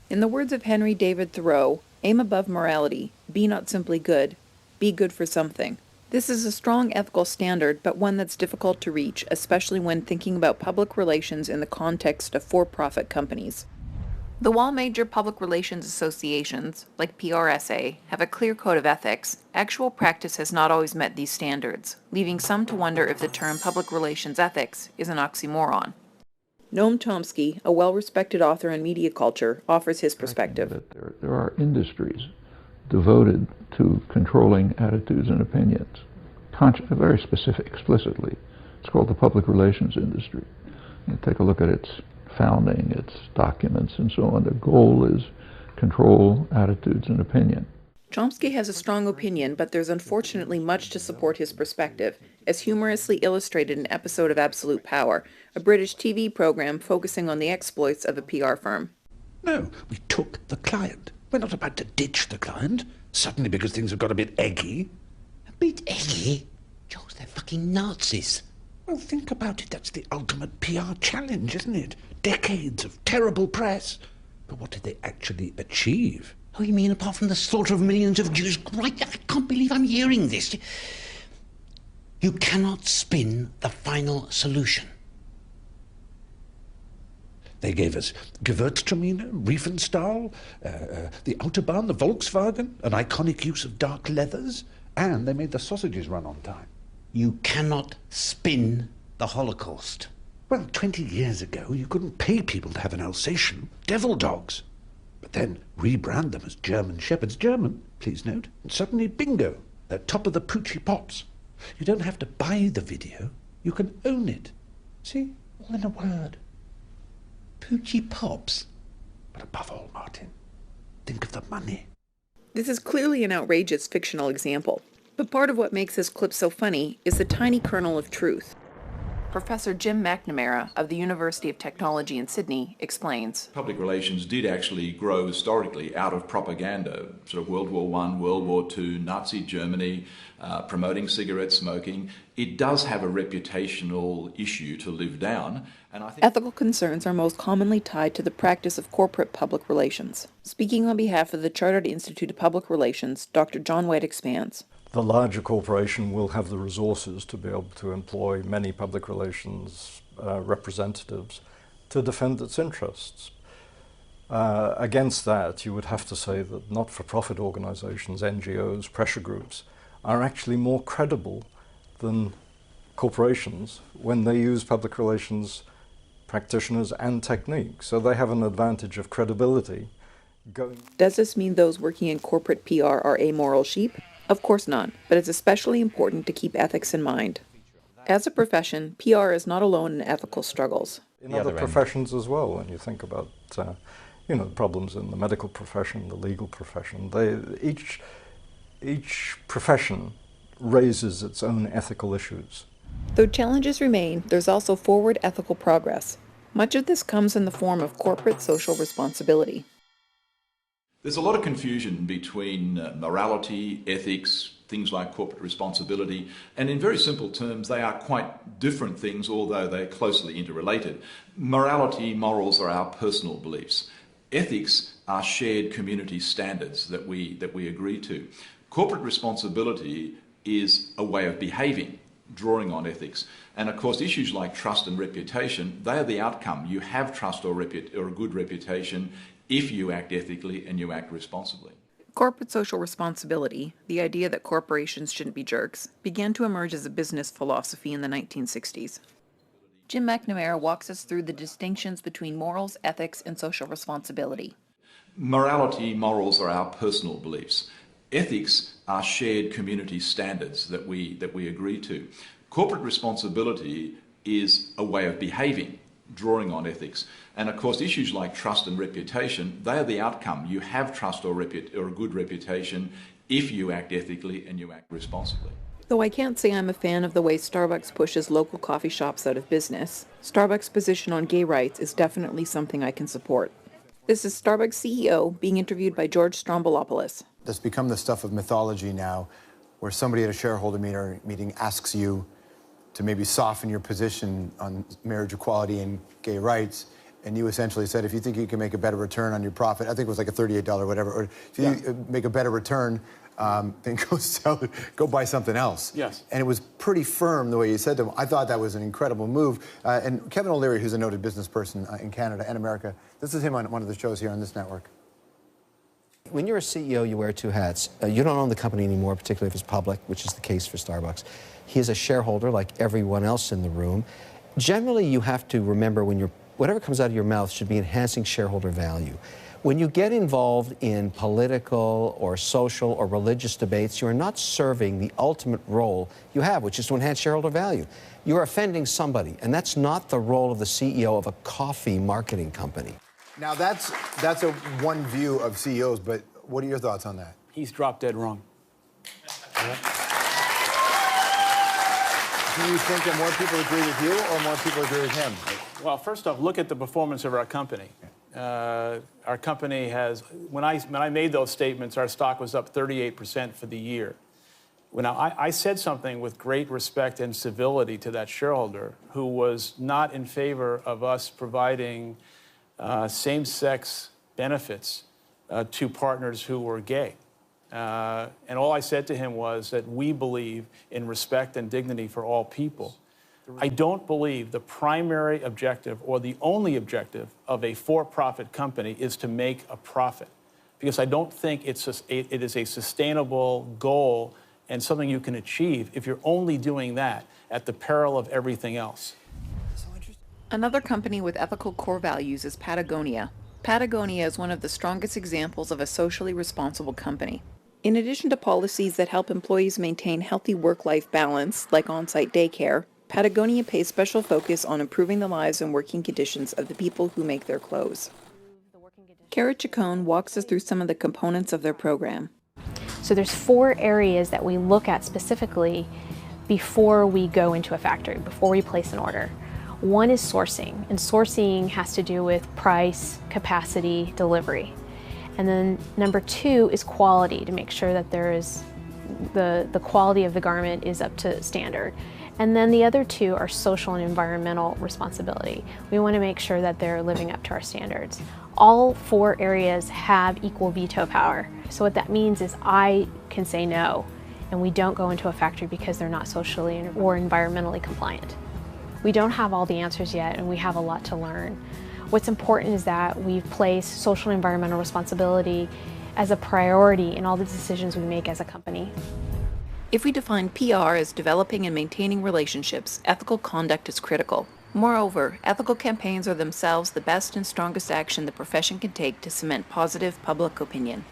In the words of Henry David Thoreau, aim above morality, be not simply good, be good for something. This is a strong ethical standard, but one that's difficult to reach, especially when thinking about public relations in the context of for-profit companies. Though all major public relations associations, like PRSA, have a clear code of ethics, actual practice has not always met these standards, leaving some to wonder if the term public relations ethics is an oxymoron. Noam Chomsky, a well-respected author in media culture, offers his perspective. That there are industries devoted to controlling attitudes and opinions, very specific, explicitly. It's called the public relations industry. You take a look at its founding, its documents, and so on. The goal is control attitudes and opinion. Chomsky has a strong opinion, but there's unfortunately much to support his perspective, as humorously illustrated in an episode of Absolute Power, a British TV program focusing on the exploits of a PR firm. No, we took the client. We're not about to ditch the client, suddenly because things have got a bit eggy. A bit eggy? Jules, they're fucking Nazis. Well, think about it. That's the ultimate PR challenge, isn't it? Decades of terrible press. But what did they actually achieve? Oh, you mean apart from the slaughter of millions of Jews? Right, I can't believe I'm hearing this. You cannot spin the final solution. They gave us Gewürztraminer, Riefenstahl, the Autobahn, the Volkswagen, an iconic use of dark leathers, and they made the sausages run on time. You cannot spin the Holocaust. Well, 20 years ago, you couldn't pay people to have an Alsatian, devil dogs. But then rebrand them as German Shepherds. German, please note. And suddenly, bingo, they're top of the Poochie Pops. You don't have to buy the video. You can own it. See? All in a word. Poochie Pops? But above all, Martin, think of the money. This is clearly an outrageous fictional example, but part of what makes this clip so funny is the tiny kernel of truth. Professor Jim McNamara of the University of Technology in Sydney explains. Public relations did actually grow historically out of propaganda, sort of World War I, World War II, Nazi Germany, promoting cigarette smoking. It does have a reputational issue to live down. And I think ethical concerns are most commonly tied to the practice of corporate public relations. Speaking on behalf of the Chartered Institute of Public Relations, Dr. John White expands. The larger corporation will have the resources to be able to employ many public relations representatives to defend its interests. Against that, you would have to say that not-for-profit organizations, NGOs, pressure groups, are actually more credible than corporations when they use public relations practitioners and techniques. So they have an advantage of credibility. Does this mean those working in corporate PR are amoral sheep? Of course not, but it's especially important to keep ethics in mind. As a profession, PR is not alone in ethical struggles. In other professions as well, when you think about problems in the medical profession, the legal profession, each profession raises its own ethical issues. Though challenges remain, there's also forward ethical progress. Much of this comes in the form of corporate social responsibility. There's a lot of confusion between morality, ethics, things like corporate responsibility, and in very simple terms, they are quite different things, although they're closely interrelated. Morality, morals are our personal beliefs. Ethics are shared community standards that we agree to. Corporate responsibility is a way of behaving, drawing on ethics. And of course, issues like trust and reputation, they are the outcome. You have trust or a good reputation if you act ethically and you act responsibly. Corporate social responsibility, the idea that corporations shouldn't be jerks, began to emerge as a business philosophy in the 1960s. Jim McNamara walks us through the distinctions between morals, ethics, and social responsibility. Morality, morals are our personal beliefs. Ethics are shared community standards that we agree to. Corporate responsibility is a way of behaving, drawing on ethics. And of course, issues like trust and reputation, they are the outcome. You have trust or a good reputation if you act ethically and you act responsibly. Though I can't say I'm a fan of the way Starbucks pushes local coffee shops out of business, Starbucks' position on gay rights is definitely something I can support. This is Starbucks CEO being interviewed by George Stroumboulopoulos. That's become the stuff of mythology now, where somebody at a shareholder meeting asks you to maybe soften your position on marriage equality and gay rights, and you essentially said, if you think you can make a better return on your profit, I think it was like a $38 whatever, or if you make a better return, then go sell it, go buy something else. Yes. And it was pretty firm the way you said to him. I thought that was an incredible move. And Kevin O'Leary, who's a noted business person in Canada and America, this is him on one of the shows here on this network. When you're a CEO, you wear two hats. You don't own the company anymore, particularly if it's public, which is the case for Starbucks. He is a shareholder like everyone else in the room. Generally, you have to remember whatever comes out of your mouth should be enhancing shareholder value. When you get involved in political or social or religious debates, you are not serving the ultimate role you have, which is to enhance shareholder value. You are offending somebody, and that's not the role of the CEO of a coffee marketing company. Now, that's a one view of CEOs, but what are your thoughts on that? He's drop dead wrong. Do you think that more people agree with you or more people agree with him? Well, first off, look at the performance of our company. Our company has, when I made those statements, our stock was up 38% for the year. Now, I said something with great respect and civility to that shareholder who was not in favor of us providing same-sex benefits to partners who were gay. And all I said to him was that we believe in respect and dignity for all people. I don't believe the primary objective or the only objective of a for-profit company is to make a profit, because I don't think it is a sustainable goal and something you can achieve if you're only doing that at the peril of everything else. Another company with ethical core values is Patagonia. Patagonia is one of the strongest examples of a socially responsible company. In addition to policies that help employees maintain healthy work-life balance, like on-site daycare, Patagonia pays special focus on improving the lives and working conditions of the people who make their clothes. Kara Chacon walks us through some of the components of their program. So there's 4 areas that we look at specifically before we go into a factory, before we place an order. One is sourcing, and sourcing has to do with price, capacity, delivery. And then number 2 is quality, to make sure that there is the quality of the garment is up to standard. And then the other 2 are social and environmental responsibility. We want to make sure that they're living up to our standards. All 4 areas have equal veto power. So what that means is I can say no, and we don't go into a factory because they're not socially or environmentally compliant. We don't have all the answers yet, and we have a lot to learn. What's important is that we've placed social and environmental responsibility as a priority in all the decisions we make as a company. If we define PR as developing and maintaining relationships, ethical conduct is critical. Moreover, ethical campaigns are themselves the best and strongest action the profession can take to cement positive public opinion.